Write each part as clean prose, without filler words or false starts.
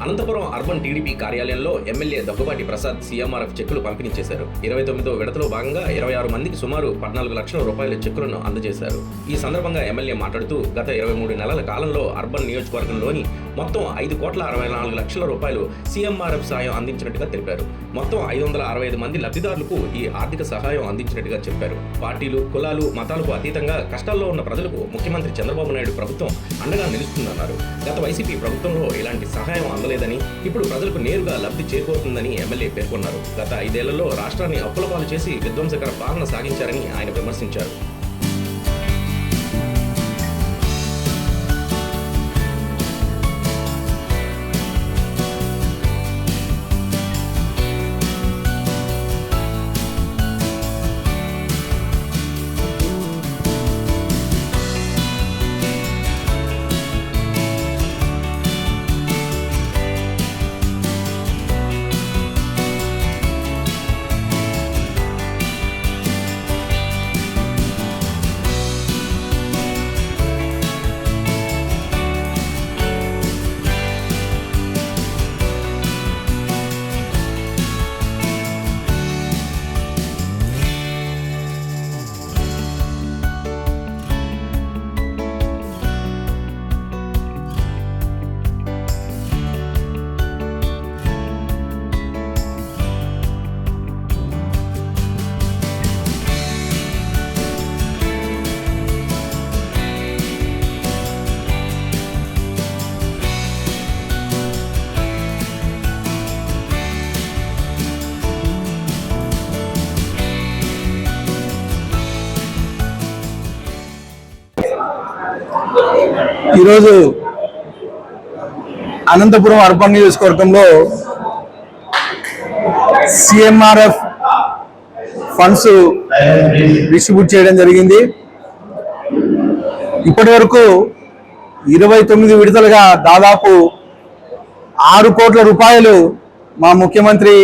Anantapuram urban TDP కార్యాలయంలో MLA Daggubati Prasad CMRF చెక్కులు పంపిణీ చేశారు. 29వ విడతలో భాగంగా 26 మందికి సుమారు 14 లక్షల రూపాయల చెక్కులను అందజేశారు. ఈ సందర్భంగా ఎమ్మెల్యే మాట్లాడుతూ గత 23 నెలల కాలంలో అర్బన్ నియోజకవర్గంలోని మొత్తం 5,64,00,000 రూపాయలు సీఎంఆర్ఎఫ్ సహాయం అందించినట్టుగా తెలిపారు. మొత్తం 565 మంది లబ్ధిదారులకు ఈ ఆర్థిక సహాయం అందించినట్టుగా చెప్పారు. పార్టీలు, కులాలు, మతాలకు అతీతంగా కష్టాల్లో ఉన్న ప్రజలకు ముఖ్యమంత్రి చంద్రబాబు నాయుడు ప్రభుత్వం అండగా నిలుస్తుందన్నారు. గత వైసీపీ ప్రభుత్వంలో ఇలాంటి సహాయం అందలేదని, ఇప్పుడు ప్రజలకు నేరుగా లబ్ధి చేకూరుతుందని ఎమ్మెల్యే పేర్కొన్నారు. గత 5 ఏళ్లలో రాష్ట్రాన్ని అప్పులపాలు చేసి విధ్వంసకర పాలన సాగించారని ఆయన విమర్శించారు. ఈరోజు అనంతపురం అర్బన్ నియోజకవర్గంలో సీఎంఆర్ఎఫ్ ఫండ్స్ డిస్ట్రిబ్యూట్ చేయడం జరిగింది. ఇప్పటి వరకు 29 విడతలుగా దాదాపు 6 కోట్ల రూపాయలు మా ముఖ్యమంత్రి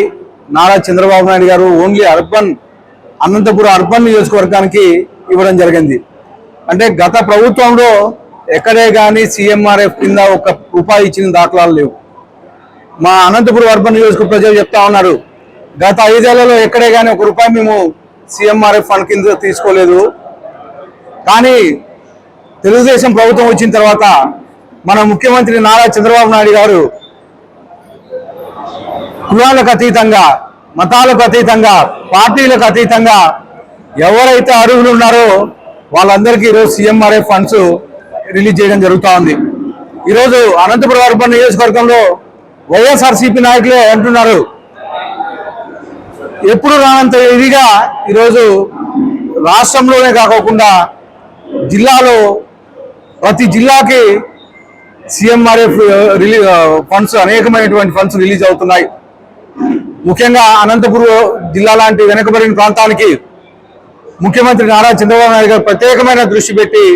నారా చంద్రబాబు నాయుడు గారు ఓన్లీ అనంతపురం అర్బన్ నియోజకవర్గానికి ఇవ్వడం జరిగింది. అంటే గత ప్రభుత్వంలో ఎక్కడే కానీ సీఎంఆర్ఎఫ్ కింద 1 రూపాయి ఇచ్చిన దాఖలాలు లేవు. మా అనంతపురం అర్బన్ నియోజకవర్గ ప్రజలు చెప్తా ఉన్నారు, గత 5 ఏళ్లలో ఎక్కడే కానీ 1 రూపాయి మేము సీఎంఆర్ఎఫ్ ఫండ్ కింద తీసుకోలేదు. కానీ తెలుగుదేశం ప్రభుత్వం వచ్చిన తర్వాత మన ముఖ్యమంత్రి నారా చంద్రబాబు నాయుడు గారు కులాలకు అతీతంగా, మతాలకు అతీతంగా, పార్టీలకు అతీతంగా ఎవరైతే అర్హులు ఉన్నారో వాళ్ళందరికీ ఈరోజు సీఎంఆర్ఎఫ్ ఫండ్స్ రిలీజ్ చేయడం జరుగుతూ ఉంది. ఈరోజు అనంతపురం అర్బన్ నియోజకవర్గంలో వైఎస్ఆర్సీపీ నాయకులే అంటున్నారు, ఎప్పుడు రానంత ఇదిగా ఈరోజు రాష్ట్రంలోనే కాకుండా జిల్లాలో ప్రతి జిల్లాకి సీఎంఆర్ఎఫ్ ఫండ్స్ అనేకమైనటువంటి ఫండ్స్ రిలీజ్ అవుతున్నాయి. ముఖ్యంగా అనంతపురం జిల్లా లాంటి వెనుకబడిన ప్రాంతానికి ముఖ్యమంత్రి నారా చంద్రబాబు నాయుడు గారు ప్రత్యేకమైన దృష్టి పెట్టి,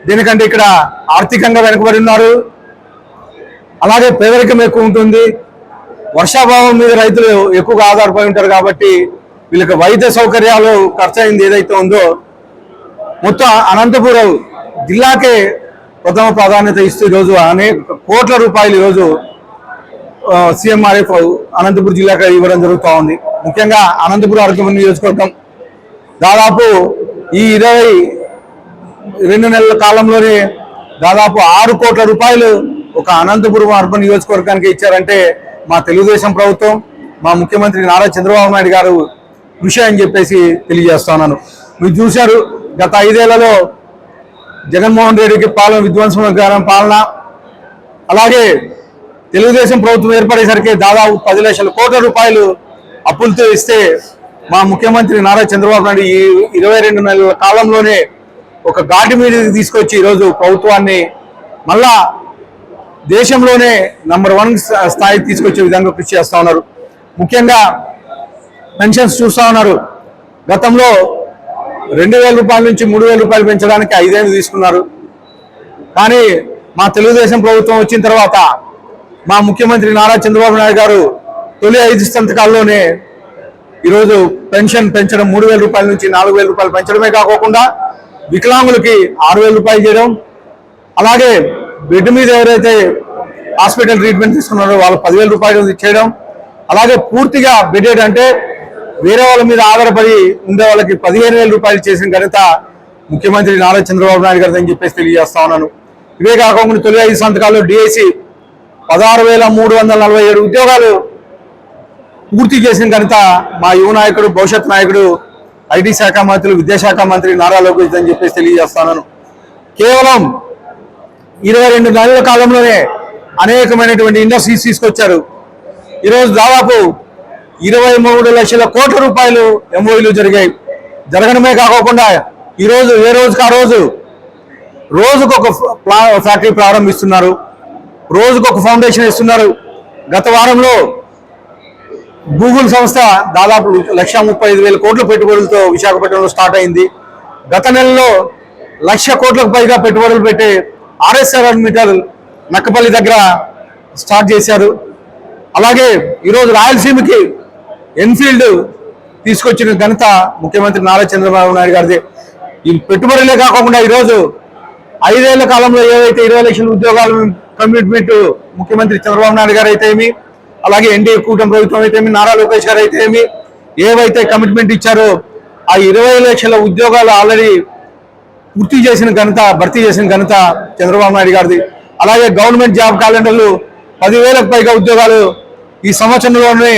దీనికంటే ఇక్కడ ఆర్థికంగా వెనుకబడి ఉన్నారు, అలాగే పేదరికం ఎక్కువ ఉంటుంది, వర్షాభావం మీద రైతులు ఎక్కువగా ఆధారపడి ఉంటారు. కాబట్టి వీళ్ళకి వైద్య సౌకర్యాలు ఖర్చు అయింది ఏదైతే ఉందో మొత్తం అనంతపురం జిల్లాకే ప్రథమ ప్రాధాన్యత ఇస్తూ ఈరోజు అనేక కోట్ల రూపాయలు ఈరోజు సీఎంఆర్ఎఫ్ అనంతపురం జిల్లాకి ఇవ్వడం జరుగుతూ ఉంది. ముఖ్యంగా అనంతపురం అర్బన్ నియోజకవర్గం దాదాపు ఈ 22 నెలల కాలంలోనే దాదాపు 6 కోట్ల రూపాయలు ఒక అనంతపురం అర్బన్ నియోజకవర్గానికి ఇచ్చారంటే మా తెలుగుదేశం ప్రభుత్వం, మా ముఖ్యమంత్రి నారా చంద్రబాబు నాయుడు గారు కృషి అని చెప్పేసి తెలియజేస్తున్నాను. మీరు చూశారు, గత 5 ఏళ్లలో జగన్మోహన్ రెడ్డికి విధ్వంసకర పాలన, అలాగే తెలుగుదేశం ప్రభుత్వం ఏర్పడేసరికి దాదాపు 10 లక్షల కోట్ల రూపాయలు అప్పులతో ఇస్తే మా ముఖ్యమంత్రి నారా చంద్రబాబు నాయుడు ఈ 22 నెలల కాలంలోనే ఒక ఘాటి మీద తీసుకొచ్చి ఈరోజు ప్రభుత్వాన్ని మళ్ళా దేశంలోనే నంబర్ 1 స్థాయికి తీసుకొచ్చే విధంగా కృషి చేస్తూ ఉన్నారు. ముఖ్యంగా పెన్షన్స్ చూస్తూ ఉన్నారు, గతంలో 2,000 రూపాయల నుంచి 3,000 రూపాయలు పెంచడానికి 5 ఏళ్ళు తీసుకున్నారు. కానీ మా తెలుగుదేశం ప్రభుత్వం వచ్చిన తర్వాత మా ముఖ్యమంత్రి నారా చంద్రబాబు నాయుడు గారు తొలి 5 సంతకాల్లోనే ఈరోజు పెన్షన్ పెంచడం 3,000 రూపాయల నుంచి 4,000 రూపాయలు పెంచడమే కాకుండా వికలాంగులకి 6,000 రూపాయలు చేయడం, అలాగే బెడ్ మీద ఎవరైతే హాస్పిటల్ ట్రీట్మెంట్ తీసుకున్నారు వాళ్ళు 10,000 రూపాయలు చేయడం, అలాగే పూర్తిగా బెడెడ్ అంటే వేరే వాళ్ళ మీద ఆధారపడి ఉండే వాళ్ళకి 15,000 రూపాయలు చేసిన ఘనత ముఖ్యమంత్రి నారా చంద్రబాబు నాయుడు గారు అని చెప్పేసి తెలియజేస్తా ఉన్నాను. ఇవే కాకుండా తొలి 5 సంతకాల్లో డిఐసి 16,347 ఉద్యోగాలు పూర్తి చేసిన ఘనత మా యువ నాయకుడు, భవిష్యత్ నాయకుడు, ఐటీ శాఖ మంత్రి, విద్యాశాఖ మంత్రి నారా లోకేష్ అని చెప్పేసి తెలియజేస్తున్నాను. కేవలం 22 నెలల కాలంలోనే అనేకమైనటువంటి ఇండస్ట్రీస్ తీసుకొచ్చారు. ఈరోజు దాదాపు 23 లక్షల కోట్ల రూపాయలు ఎంఓయూలు జరిగాయి. జరగడమే కాకుండా ఈరోజు ఏ రోజుకి ఆ రోజుకొక ఫ్యాక్టరీ ప్రారంభిస్తున్నారు, రోజుకొక ఫౌండేషన్ ఇస్తున్నారు. గత వారంలో గూగుల్ సంస్థ దాదాపు 1,35,000 కోట్ల పెట్టుబడులతో విశాఖపట్నంలో స్టార్ట్ అయింది. గత నెలలో 1,00,000 కోట్లకు పైగా పెట్టుబడులు పెట్టి RS7 మీటర్ నక్కపల్లి దగ్గర స్టార్ట్ చేశారు. అలాగే ఈరోజు రాయలసీమకి ఎన్ఫీల్డ్ తీసుకొచ్చిన ఘనత ముఖ్యమంత్రి నారా చంద్రబాబు నాయుడు గారిది. ఈ పెట్టుబడులే కాకుండా ఈరోజు 5 ఏళ్ల కాలంలో ఏవైతే 20 లక్షల ఉద్యోగాలు కమిట్మెంట్ ముఖ్యమంత్రి చంద్రబాబు నాయుడు గారు అయితే ఏమి, అలాగే ఎన్డీఏ కూటమి ప్రభుత్వం అయితే ఏమి, నారా లోకేష్ గారు అయితే ఏమి, ఏవైతే కమిట్మెంట్ ఇచ్చారో ఆ 20 లక్షల ఉద్యోగాలు ఆల్రెడీ పూర్తి చేసిన ఘనత, భర్తీ చేసిన ఘనత చంద్రబాబు నాయుడు గారిది. అలాగే గవర్నమెంట్ జాబ్ క్యాలెండర్లు 10,000కు పైగా ఉద్యోగాలు ఈ సంవత్సరంలోనే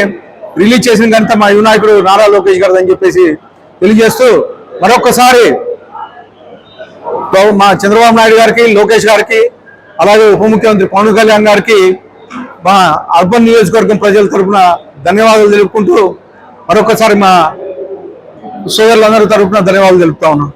రిలీజ్ చేసిన ఘనత మా యువ నాయకుడు నారా లోకేష్ గారు అని చెప్పేసి తెలియజేస్తూ మరొకసారి మా చంద్రబాబు నాయుడు గారికి, లోకేష్ గారికి, అలాగే ఉప ముఖ్యమంత్రి పవన్ కళ్యాణ్ గారికి మా అర్బన్ నియోజకవర్గం ప్రజల తరఫున ధన్యవాదాలు తెలుపుకుంటూ మరొకసారి మా సోదరులందరి తరఫున ధన్యవాదాలు తెలుపుతా ఉన్నాం.